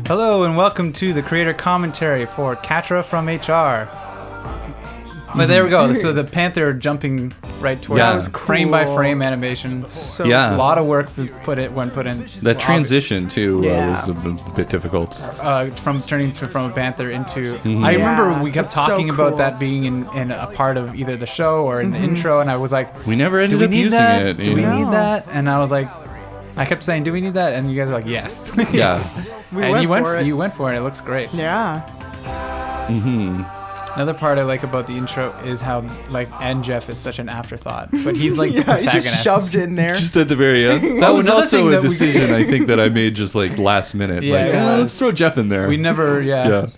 Hello and welcome to the creator commentary for Catra From HR. But there we go. So the panther jumping right towards us, cool. frame by frame animation. Yeah. A lot of work put in. That transition too was a bit difficult. From turning from a panther into. I remember we kept talking about that being in a part of either the show or in the intro, and I was like, We never ended up using it. Do we need that? And I was like, I kept saying, do we need that? And you guys were like, yes. Yes. And you went for it. It looks great. Yeah. Another part I like about the intro is how and Jeff is such an afterthought, but he's like the He's protagonist. just shoved in there. Just at the very end. That was another also thing a that we- decision I think that I made just like last minute. Yeah, like, it was. let's throw Jeff in there. We never, Yeah.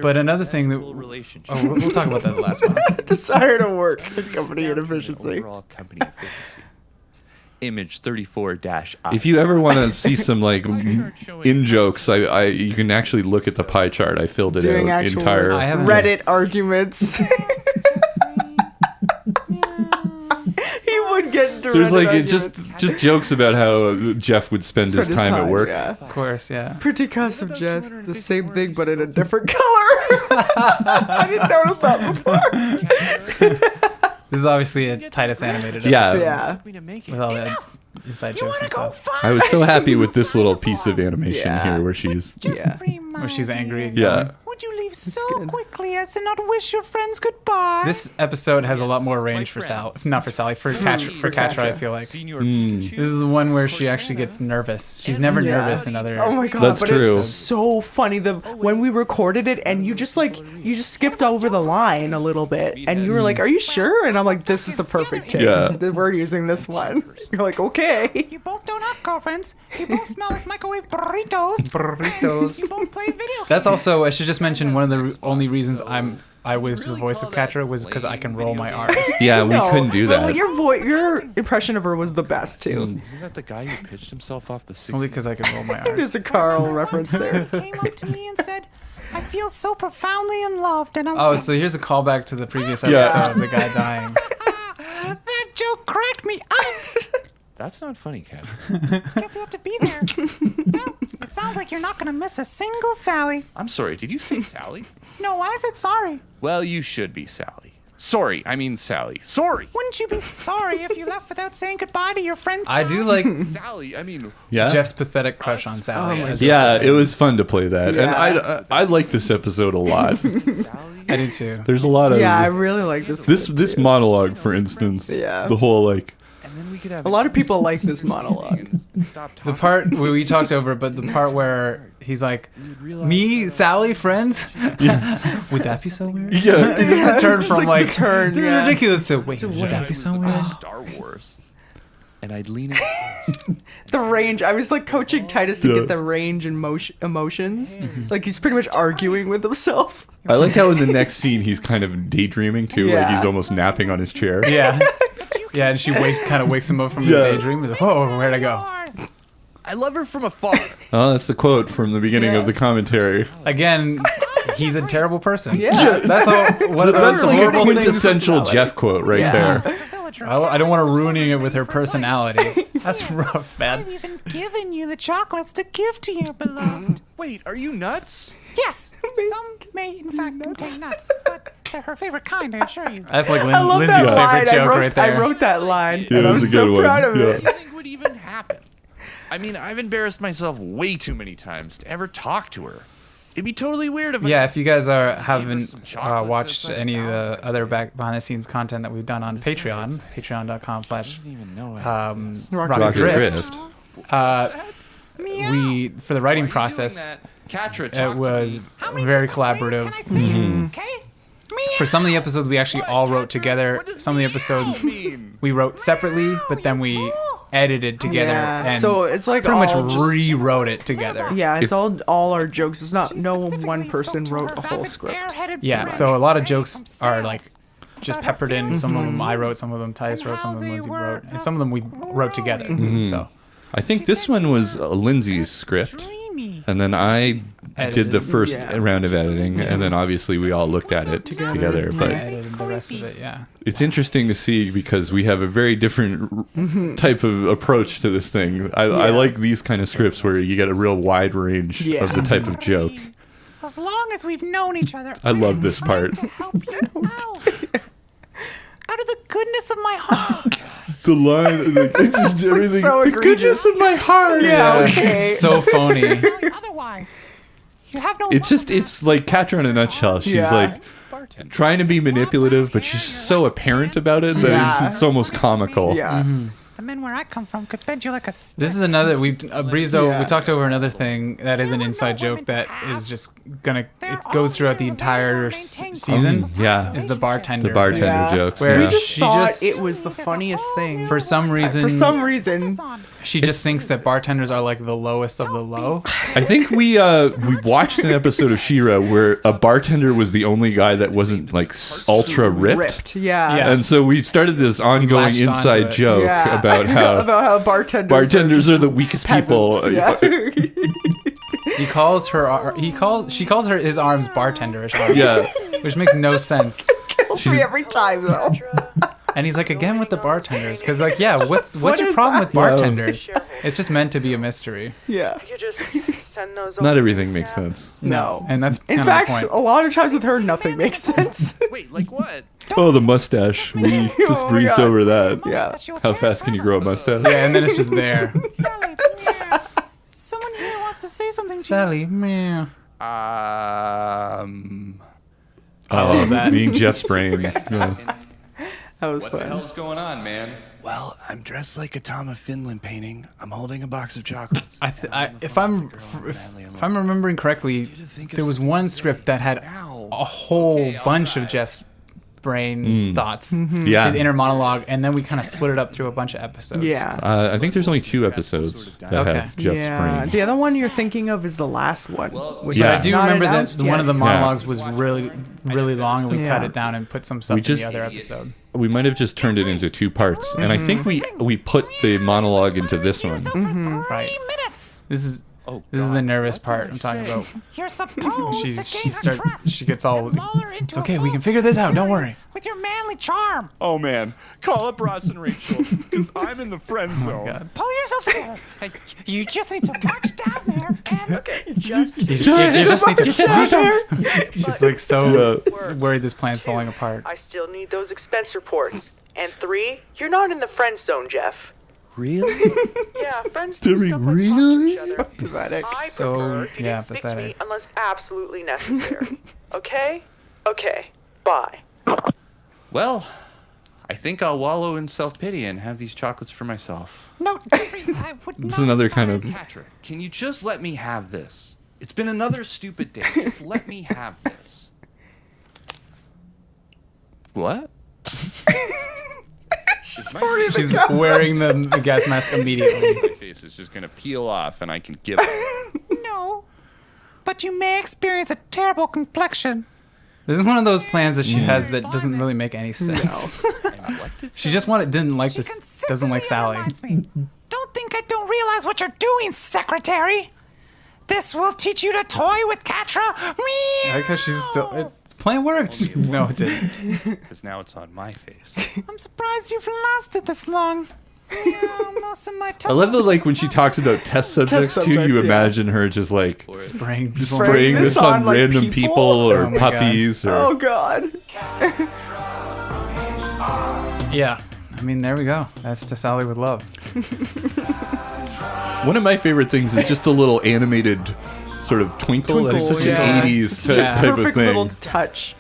But another thing that we'll talk about that in the last one. Desire to work in company inefficiency. Overall company efficiency. Image 34-I. If you ever want to see some like in jokes, I you can actually look at the pie chart. I filled it Doing out actual entire. I haven't- Reddit arguments. He would get into There's Reddit like arguments. just jokes about how Jeff would spend his time at work. Yeah. Of course, yeah. Pretty custom, Jeff. The same thing, but in a different color. I didn't notice that before. This is obviously a Titus animated Yeah. episode Yeah. with all the inside jokes and stuff. I was so happy with this little piece of animation Yeah. here where she's Yeah. Where she's angry. And yeah. yelling. Would you leave so good. quickly as to not wish your friends goodbye? This episode has a lot more range for Sally. Not for Sally, for Catra, I feel like. Senior This is the one where she actually gets nervous. She's never nervous in other. Oh my god, That's but true. it's so funny when we recorded it and you just skipped over the line a little bit and you were like, "Are you sure?" And I'm like, "This is the perfect take. Yeah. We're using this one." You're like, "Okay." You both don't have girlfriends. You both smell like microwave burritos. Burritos. You both play video games. That's also, I should just mention, one of the only reasons I was the voice of Catra was because I can roll my R's. Yeah, we No, couldn't do but that. your impression of her was the best too. Isn't that the guy who pitched himself off the 60? Only because I can roll my R's. There's a Carl reference there. Came up to me and said, "I feel so profoundly in love," and I'm Oh, like, so here's a callback to the previous Yeah. episode of the guy dying. that joke cracked me up. That's not funny, Cat. Guess you have to be there. Well, it sounds like you're not gonna miss a single Sally. I'm sorry, did you say Sally? No, I said sorry. Well, you should be Sally. Sorry, I mean Sally. Sorry! Wouldn't you be sorry if you left without saying goodbye to your friend I do Sally? like Sally, I mean... Yeah. Jeff's pathetic crush on Sally. Oh my as Yeah, Jeff's- it was fun to play that, Yeah. and I like this episode a lot. I do too. There's a lot of Yeah, I really like this. this monologue, for instance. Yeah. The whole like. And then we could have... A lot of people like this monologue. Stop The talking. part where we talked over, but the part where he's like, "Me, Sally, friends." Would that be so weird? Yeah. This is the turn just from like like the turn, this yeah. is ridiculous to wait. Would that be so weird? Star Wars. And I'd lean in. The range. I was like coaching Titus to Yeah. get the range and emotions. Like he's pretty much arguing with himself. I like how in the next scene he's kind of daydreaming too, like Yeah. he's almost napping on his chair. Yeah, yeah, and she kind of wakes him up from his Yeah. daydream. He's like, "Whoa, where'd I go?" I love her from afar. Oh, that's the quote from the beginning of the commentary. Again, he's a terrible person. Yeah. That's all. What That's like a horrible things. quintessential Jeff quote right Yeah. there. I don't want to ruin it with her personality. That's rough, man. I've even given you the chocolates to give to your beloved. Wait, are you nuts? Yes, some may in fact contain nuts, but they're her favorite kind, I assure you. That's like I love Lindsay's that line. favorite joke right there. I wrote that line, Yeah, and it I'm was a so good one. proud of Yeah. it. What do you think would even happen? I mean, I've embarrassed myself way too many times to ever talk to her. It'd be totally weird if Yeah, if you guys haven't some chocolates watched or any of the something. other behind the scenes content that we've done on Patreon, patreon.com/rocket even know it. Rocket Drift, Drift. we for the writing process, Catra, it was very collaborative. Can I see it? Okay? For some of the episodes, we actually all wrote together. Some of the episodes we wrote separately, but then we edited together Yeah. and So it's like pretty much all just- rewrote it together. Yeah, it's If- all our jokes. It's not no Specifically one spoke person to wrote her a whole vapid, script. bareheaded Yeah, friend, so a lot of right? jokes are like just About her peppered in. feelings Some of them towards I you wrote, some of them Titus and wrote, some how of them they Lindsay were wrote, and some of them we wrote together. growing. So I think this one was Lindsay's script, Dreamy. and then I did the first Yeah. round of editing, and then obviously we all looked at it together. I But edited the rest of it. Yeah. it's interesting to see because we have a very different type of approach to this thing. I like these kind of scripts where you get a real wide range Yeah. of the type of joke. As long as we've known each other, I love this part. to help you out. Out of the goodness of my heart. The line, like, it just everything. so the goodness egregious. of my heart. Yeah, okay. So phony. Sally, otherwise, you have no. It's like Catra in a nutshell. She's Yeah. like trying to be manipulative, but she's so apparent about it that Yeah. it's almost comical. Yeah. The men where I come from could bend you like a stick. This is another we Brizo. Yeah. We talked over another thing that is an inside joke that is just gonna. It goes throughout the entire season. Yeah. Is the bartender. The bartender Yeah. jokes. Where We yeah. just She thought just- it was the funniest thing. For some reason, she just thinks that bartenders are like the lowest of the low. I think we watched an episode of She-Ra where a bartender was the only guy that wasn't like ultra ripped. Yeah. Yeah. And so we started this ongoing latched onto inside it. joke Yeah. about how bartenders bartenders are the weakest people. peasants. Yeah. He calls her. She calls her his arms bartenderish arms. Yeah. Which makes no sense. Kills me every time though. And he's like, again with the bartenders, because like, yeah, what's What your is problem that? with bartenders? It's just meant to be a mystery. Yeah. You just send those. Not over everything to makes Sam. sense. No. And that's In kind fact, of the point. a lot of times with her, nothing makes sense. Wait, like what? Oh, the mustache. We just my breezed God. over that. Yeah. How fast can you grow a mustache? Yeah, and then it's just there. Sally, yeah. Someone here wants to say something to you. Sally, meh. Oh, that. being Jeff's brain. Yeah. That was What the fun. hell's going on, man? Well, I'm dressed like a Tom of Finland painting. I'm holding a box of chocolates. If I'm remembering correctly, there was one script that had a whole bunch of Jeff's brain thoughts, Yeah. his inner monologue, and then we kind of split it up through a bunch of episodes. Yeah. I think there's only 2 episodes that Okay. have Jeff's Yeah. brain. The other one you're thinking of is the last one. Which Yeah. But I is do not remember that announced one of the yet. monologues was really, really long, and we cut Yeah. it down and put some stuff We in just- the other episode. We might have just turned it into 2 parts, and I think we put the monologue into this one. Right. Minutes. This is the nervous part I'm talking about. You're supposed to gain her trust. She gets all. and lull her into It's a okay. We can false figure this out. Don't worry. with your manly charm. Oh man, call up Ross and Rachel because I'm in the friend zone. God. Pull yourself together. Hey, you just need to march down there and Okay, just You just need to. She's like so work. worried this plan's falling apart. I still need those expense reports. And 3, you're not in the friend zone, Jeff. Really? Yeah, friends do stuff like talk to really? each other. Pathetic. I So, prefer if you yeah, didn't stick to me pathetic. unless absolutely necessary. Okay? Okay. Bye. Well, I think I'll wallow in self-pity and have these chocolates for myself. no, Jeffrey, I would It's not another kind of. Patrick, can you just let me have this? It's been another stupid day. Just let me have this. What? She's wearing the gas mask immediately. My face is just gonna peel off and I can give up. No, but you may experience a terrible complexion. This is one of those plans that she has that doesn't really make any sense. She just didn't like this. Doesn't like Sally. Reminds me. Don't think I don't realize what you're doing, secretary. This will teach you to toy with Catra. I like how she's still. Plan worked. No, it didn't. Because now it's on my face. I'm surprised you've lasted this long. Yeah, most of my I love that, like, when she talks about test subjects too, subjects, you yeah. imagine her just like Spraying. spraying this on like, random people or Oh my God. puppies or. Oh God. Yeah. I mean, there we go. That's To Sally with Love. One of my favorite things is just a little animated sort of twinkle. That's such yeah. an 80s It's just a type of perfect thing. little touch.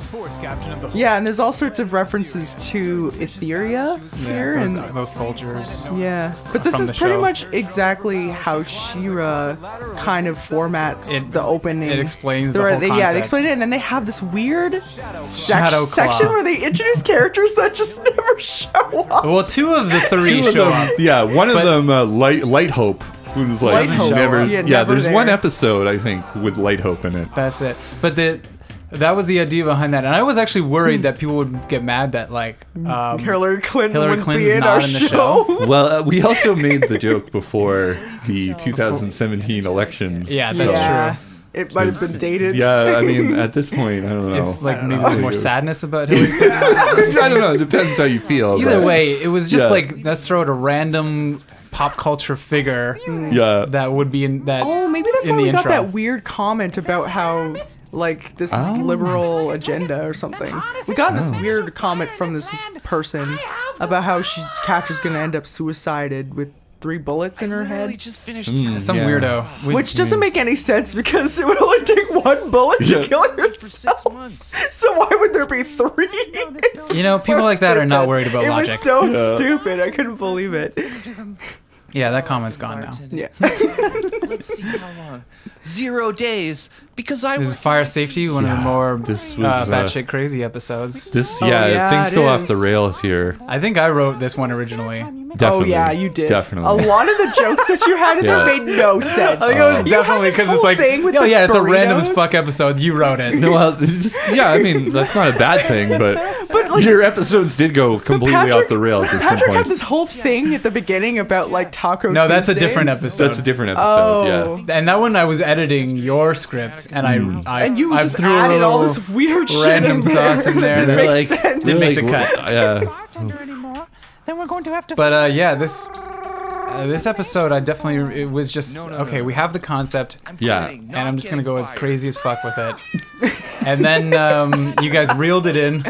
Yeah, and there's all sorts of references to Etheria here, Those, and those soldiers. yeah. But this from is the pretty show. much exactly how She-Ra kind of formats the opening. It explains the Right, whole yeah, concept. they explain it, and then they have this weird Shadow section Claw. where they introduce characters that just never show up. Well, 2 of the 3 Two of show them- up. yeah, one of But- them, Light Hope, who's like Light Hope. never. Yeah, Yeah, never there's there. one episode I think with Light Hope in it. That's it. But that was the idea behind that, and I was actually worried that people would get mad that Hillary Clinton Hillary wouldn't Clinton's be in not our in the show. Well, we also made the joke before the 2017 election. Yeah, that's Yeah. true. It might have been dated. Yeah, I mean, at this point, I don't know. It's like maybe there's more sadness about Hillary Clinton. I don't know. It depends how you feel. Either but- way, it was just Yeah. like, let's throw out a random pop culture figure Yeah. that would be in that. Oh, maybe that's in why the we got intro. that weird comment about how, like, this liberal agenda or something. We got this weird comment from this person about how Catra's gonna end up suicided with 3 bullets in her Literally head. just finished. Some Yeah. weirdo. Which doesn't make any sense because it would only take 1 bullet to Yeah. kill for yourself. 6 months. So why would there be 3? It's You know, so people like that are not stupid. worried about it logic. was so Yeah. stupid. I couldn't believe it. Yeah, that comment's gone now. Yeah. Let's see how long. 0 days. Because I This is work Fire Safety, one of the more This was, batshit crazy episodes. This, Oh, yeah, yeah, things it go off is. the rails here. I think I wrote this one originally. Definitely. Oh yeah, you did. Definitely. A lot of the jokes that you had in Yeah. there made no sense. I think it was You had definitely this because it's whole like, thing with oh the yeah, it's a random as burritos. fuck episode. You wrote it. No, well, yeah, I mean, that's not a bad thing, but like- your episodes did go completely off Patrick- the rails at some Patrick had point. this whole thing at the beginning about like Taco No, that's a Tuesdays. different episode. That's a different episode, Oh. yeah. And that one I was editing your script, and I And you I just threw a added all little this weird shit random in there sauce in that there. didn't They're make like, sense. Didn't make the like, cut. Yeah. Bartender anymore. Then we're going to have to. But yeah, this episode, I definitely, it was just okay. We have the concept, Yeah. and I'm just gonna go as crazy as fuck with it. And then you guys reeled it in,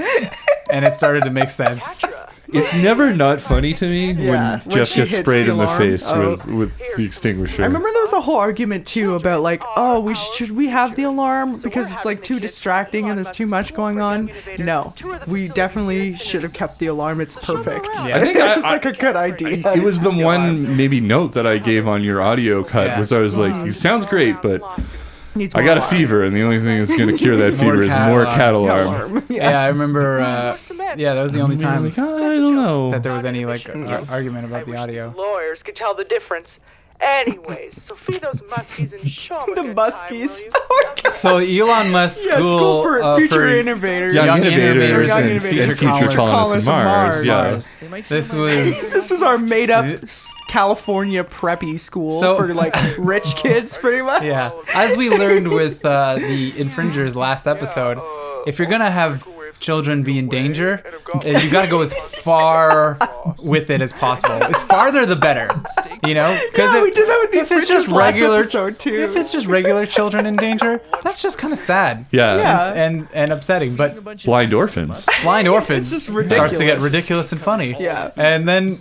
and it started to make sense. It's never not funny to me Yeah, when when Jeff she gets hits sprayed the in the alarm. face Oh. with the extinguisher. I remember there was a whole argument too about like, oh, should we have the alarm because it's like too distracting and there's too much going on. No, we definitely should have kept the alarm. It's perfect. Yeah. I think It's like a good idea. it was the one maybe note that I gave on your audio cut Yeah. was I was like, "You sounds great, but Needs I more got a alarm. fever, and the only thing that's going to cure that fever is cat more alarm. cat alarm." Alarm. Yeah, I remember. Yeah, that was the only time Like, I don't know. that there was any like argument about the audio. Lawyers could tell the difference. Anyways, so feed those muskies and show 'em a The good muskies. Time, will you? So Elon Musk Yeah, school for future innovators. Young, Young innovators, innovators and, and future future colonists of Mars. Yeah. This was This is our made-up California preppy school So- for like rich kids, pretty much. yeah. As we learned with the infringers last episode, if you're gonna have children be in danger, you gotta go as far with it as possible. It's farther the better, you know? Because Yeah, we did that with the if it's just infringers last regular, episode, too. if it's just regular children in danger, that's just kind of sad. Yeah. Yeah. And upsetting. But Blind orphans. blind orphans It's just starts to get ridiculous. ridiculous and funny. Yeah. And then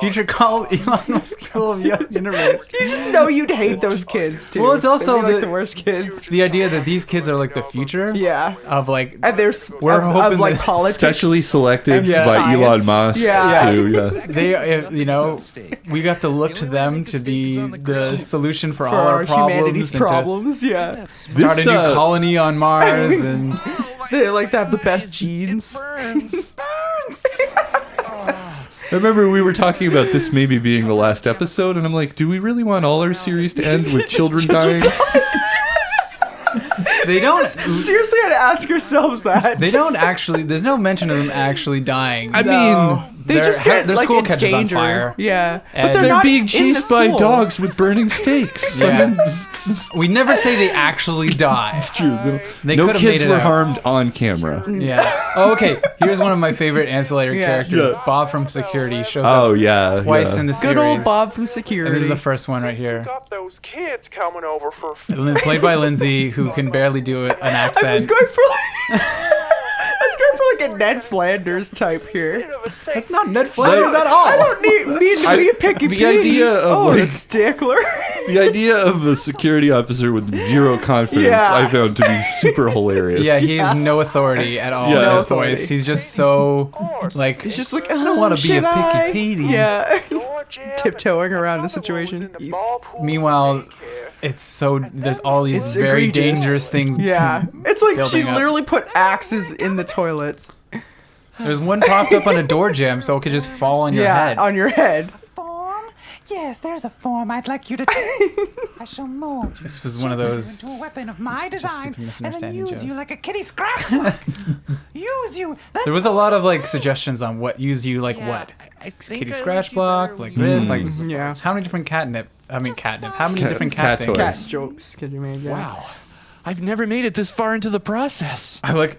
future Elon Musk full of young innovators. You just know you'd hate those kids too. Well, it's also They'd be, like the- the worst kids. The idea that these kids are like the future. Yeah. Of like And there's We're hoping of like that- politics. Specially selected Yeah. by Science. Elon Musk. Yeah. To, they, you know, we have to look to them to be the solution for all for our our problems. humanity's and to problems. Yeah. start This, a new uh, colony on Mars and They like to have the best genes. I remember we were talking about this maybe being the last episode, and I'm like, do we really want all our series to end with children dying? they don't. Seriously, had to ask yourselves that. They don't actually. There's no mention of them actually dying. I No. mean, They their just he- get their like, school in catches on danger. fire. Yeah, And but they're, they're not being in the chased by school. dogs with burning stakes. Yeah. We never say they actually die. It's true. They No could've kids made it were out. harmed on camera. Yeah. Oh, okay. Here's one of my favorite ancillary Yeah. characters. Yeah. Bob from Security shows Oh up yeah, twice yeah. in the Good series. old Bob from And Security. this is the first one right here. Got those kids coming over for Played by Lindsay, who can barely do an I was accent. going for like. I was going for like a Ned Flanders type here. That's not Ned Flanders at all. I don't need me to be a picky the Pete. idea of, oh, the like- stickler. The idea of a security officer with zero confidence, Yeah. I found to be super hilarious. Yeah, he has no authority at all Yeah. in No his authority. voice. He's just so like He's just like, I don't want to be a picky Petey. Yeah. Tiptoeing around the situation. Meanwhile, it's so there's all these It's very egregious. dangerous things. Yeah. It's like she Building up. literally put axes in the toilets. There's one propped up on a door jamb, so it could just fall on your yeah, head. on your head. Form? Yes, there's a form I'd like you to take. I shall mold you. This was one of those into a weapon of my just design, stupid and then misunderstanding use you jokes. like a kitty scratch block. Use you. Then There was a lot of like suggestions on what use you like what. I think Kitty I scratch like you block, better like when this, you- like Yeah. how many different catnip? I mean catnip. How many Cat- different cat cat things? toys. Cat jokes. Cause you made, yeah. Wow. I've never made it this far into the process. I like.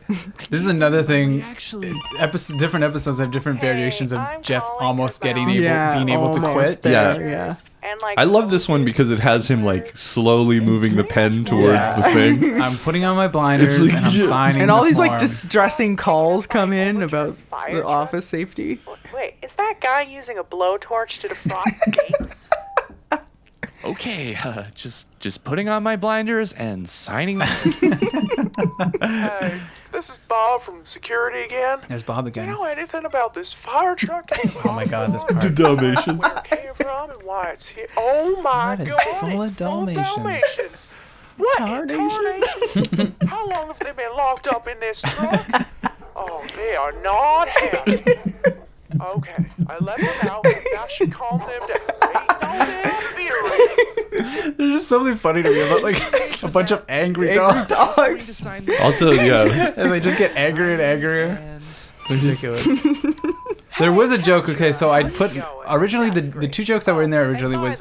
This is another thing. Actually, Different episodes have different variations of I'm Jeff calling almost about being able to quit. almost there, yeah. And like I love this one because it has him like slowly moving the pen towards the thing. I'm putting on my blinders It's like- and I'm signing. And all the these like form. distressing calls come in about Fire the truck? office safety. Wait, is that guy using a blowtorch to defrost gates? okay, just putting on my blinders and signing. Hey, this is Bob from security again. There's Bob Do again. you know anything about this fire truck? Oh my God, this part. The Dalmatians. Where it came from and why it's here? Oh my God, God! it's full of Dalmatians. What in tarnation? How long have they been locked up in this truck? Oh, they are not happy. Okay, I let them out. Now I should calm them down. Ain't no damn theories. There's just something funny to me about like a bunch of angry dogs, Dogs. Also, yeah, and they just get angrier and angrier. And It's ridiculous. There was a joke. Okay, so I put originally the two jokes that were in there originally was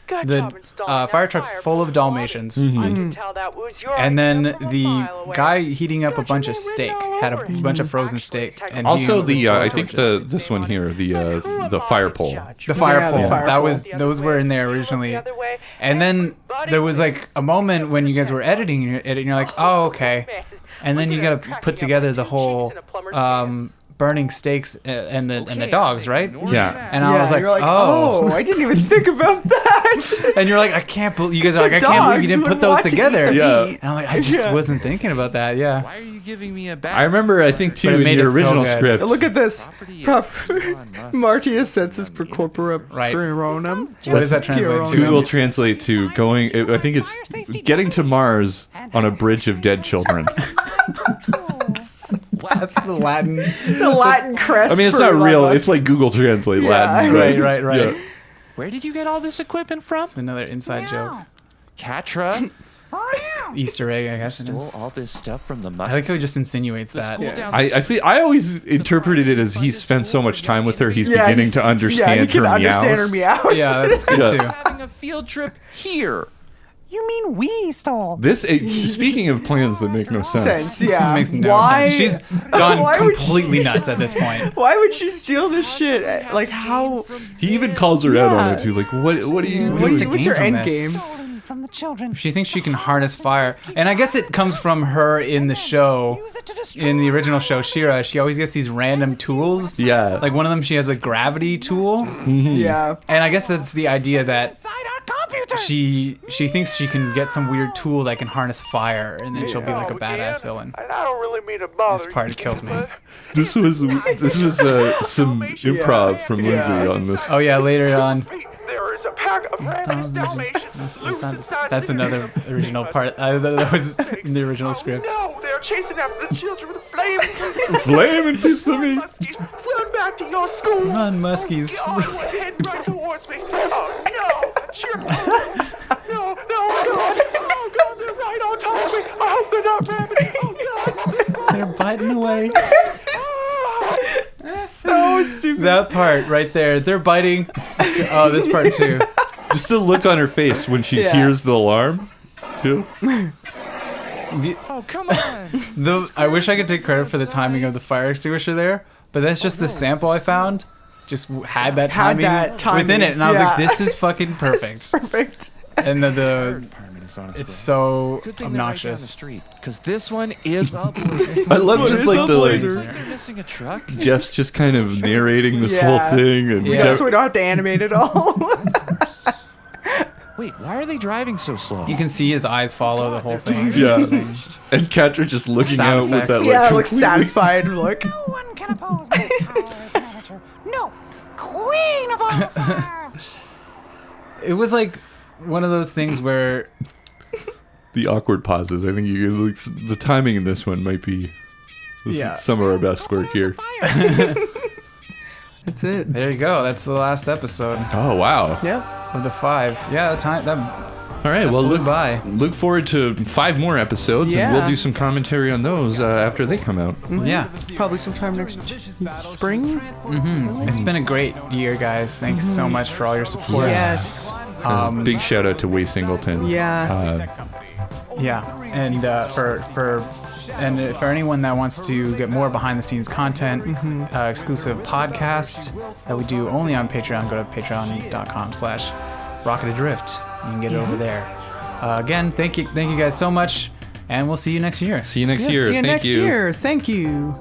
the fire truck full of Dalmatians, and then the guy heating up a bunch of steak had a bunch of frozen steak. And also he- the I think this one here, the fire pole. the fire Yeah, the pole fire that pole. was those were in there originally, and then there was like a moment when you guys were editing it, and you're like, oh okay, and then you gotta put together the whole burning steaks and the dogs, right? Yeah. And I was like, you're like, oh. I didn't even think about that. And you're like, I can't believe you guys are like, I The can't believe you dogs didn't would put those want to eat together. the Yeah. meat. And I'm like, I just wasn't thinking about that. Yeah. why are you giving me a back? I remember, I think too, But it in made the it so original good. script. Look at this. Property Prop- of Elon Musk. Martia sensus per corpora Right. pueronum. What does that translate to? Google translate to going. I think it's getting to Mars on a bridge of dead children. That's the Latin. The Latin crest. I mean, it's for not Elon real. Musk. It's like Google Translate Yeah. Latin. Right. Yeah. Where did you get all this equipment from? Another inside joke. Catra Easter egg, I guess it is. stole all this stuff from the I Musk. like how he just insinuates that. school down I always interpreted it as he spent so much time with her, he's Yeah, beginning he's- to understand he can her understand meows. her meows. Yeah, that's good Yeah. too. having a field trip here. You mean we stole? This speaking of plans that make no sense. Sense, This yeah. one makes no Why? sense. She's gone Why would she- completely nuts at this point. Why would she steal this shit? Like how? He even calls her out on Yeah. it too. Like, what are you What doing? to What's gain her from end this? game? Stolen from the children. She thinks she can harness fire. And I guess it comes from her in the show. Use it to destroy. In the original show, She-Ra, she always gets these random tools. Yeah. Like one of them, she has a gravity tool. Yeah. And I guess that's the idea that Inside our computer. she thinks she can get some weird tool that can harness fire, and then she'll be like a badass villain. And I don't really mean to bother This part you, kills me. but This was some improv from Lindsay on this. Oh yeah, later on. wait, there is a pack of ravenous Dalmatians loose inside That's another original part. That was in the original script. No, they're chasing after the children with a flaming pistol. Flaming piece of meat. Muskies, run back to your school. Run, Muskies. God, it was heading right towards me. Oh no, cheer. No, God. Oh God, they're right on top of me. I hope they're not rabbits. Oh God. They're biting away. So stupid. That part right there. They're biting. Oh, this part too. Just the look on her face when she Yeah. hears the alarm, too. Oh, come on. I wish I could take credit for the timing of the fire extinguisher there, but that's just the sample I found. Just had that Had timing, that timing, within it, and I was like, yeah. "This is fucking perfect." Perfect. And the Department is on its it's way. so Good thing they're right down the obnoxious. street, because this one is a blazer. I love just like the like blazer. They're missing a truck. Jeff's just kind of narrating this Yeah. whole thing, and Yeah. Jeff- So we don't have to animate it all. Wait, why are they driving so slow? You can see his eyes follow the whole thing. yeah, and Catra just looking Sound out with that effects. like Yeah, looks completely- satisfied look. No one can oppose my power as manager. No, queen of all the fire. It was like one of those things where the awkward pauses. I think the timing in this one might be Yeah. some of our best work here. That's it. there you go. That's the last episode Oh wow! Yep. of the 5. Yeah, the time that All right, well flew look by. look forward to 5 more episodes, and we'll Yeah. do some commentary on those after they come out. Yeah, Probably sometime next spring. it's been a great year, guys. Thanks so much for all your support. Yes. Big shout out to Way Singleton. Yeah. Yeah, and for anyone that wants to get more behind the scenes content, exclusive podcast that we do only on Patreon, go to patreon.com/rocketadrift. You can get it over there. Again, thank you guys so much, and we'll see you next year. See you next year. See you Thank next you. year. Thank you.